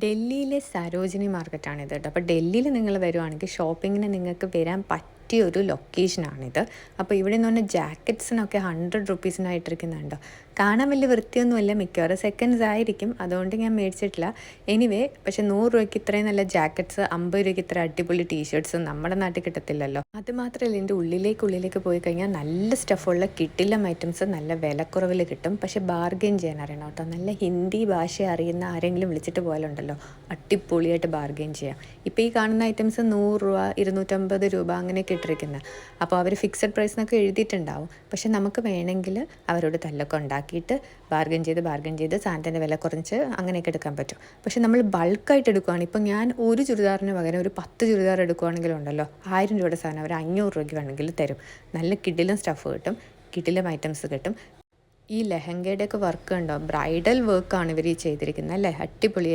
ഡൽഹിയിലെ സരോജിനി മാർക്കറ്റാണിത് കേട്ടോ. അപ്പോൾ ഡൽഹിയിൽ നിങ്ങൾ വരുവാണെങ്കിൽ ഷോപ്പിങ്ങിന് നിങ്ങൾക്ക് വരാൻ പറ്റിയ ഒരു ലൊക്കേഷനാണിത്. അപ്പോൾ ഇവിടെ നിന്ന് പറഞ്ഞാൽ ജാക്കറ്റ്സിനൊക്കെ 100 റുപ്പീസിനായിട്ടിരിക്കുന്നുണ്ടോ. കാണാൻ വലിയ വൃത്തിയൊന്നുമില്ല, മിക്കവാറും സെക്കൻഡ്സ് ആയിരിക്കും, അതുകൊണ്ട് ഞാൻ മേടിച്ചിട്ടില്ല. എനിവേ പക്ഷേ 100 രൂപയ്ക്ക് ഇത്രയും നല്ല ജാക്കറ്റ്സ്, 50 രൂപയ്ക്ക് ഇത്ര അടിപൊളി ടീഷർട്ട്സ് നമ്മുടെ നാട്ടിൽ കിട്ടത്തില്ലല്ലോ. അത് മാത്രമല്ല, ഇതിൻ്റെ ഉള്ളിലേക്ക് പോയി കഴിഞ്ഞാൽ നല്ല സ്റ്റഫുള്ള കിടിലം ഐറ്റംസ് നല്ല വിലക്കുറവിൽ കിട്ടും. പക്ഷേ ബാർഗെയിൻ ചെയ്യാൻ അറിയണം കേട്ടോ. നല്ല ഹിന്ദി ഭാഷ അറിയുന്ന ആരെങ്കിലും വിളിച്ചിട്ട് പോലുണ്ടല്ലോ, അടിപൊളിയായിട്ട് ബാർഗെയിൻ ചെയ്യാം. ഇപ്പോൾ ഈ കാണുന്ന ഐറ്റംസ് 100 രൂപ, 250 രൂപ അങ്ങനെയൊക്കെ ഇട്ടിരിക്കുന്നത്. അപ്പോൾ അവർ ഫിക്സഡ് പ്രൈസ് എന്നൊക്കെ എഴുതിയിട്ടുണ്ടാവും. പക്ഷേ നമുക്ക് വേണമെങ്കിൽ അവരോട് തല്ലൊക്കെ ഉണ്ടാക്കിയിട്ട് ബാർഗെയിൻ ചെയ്ത് സാധനത്തിൻ്റെ വില കുറച്ച് അങ്ങനെയൊക്കെ എടുക്കാൻ പറ്റും. പക്ഷേ നമ്മൾ ബൾക്കായിട്ട് എടുക്കുകയാണ്, ഇപ്പം ഞാൻ ഒരു ചുരിദാറിന് പകരം ഒരു 10 ചുരിദാർ എടുക്കുകയാണെങ്കിലുണ്ടല്ലോ 1000 രൂപയുടെ സാധനം അവർ 500 രൂപയ്ക്ക് വേണമെങ്കിൽ തരും. നല്ല കിടിലം സ്റ്റഫ് കിട്ടും, കിടിലം ഐറ്റംസ് കിട്ടും. ഈ ലെഹങ്കയുടെയൊക്കെ വർക്ക് ഉണ്ടോ, ബ്രൈഡൽ വർക്കാണ് ഇവർ ഈ ചെയ്തിരിക്കുന്നത് അല്ലേ, അടിപൊളി.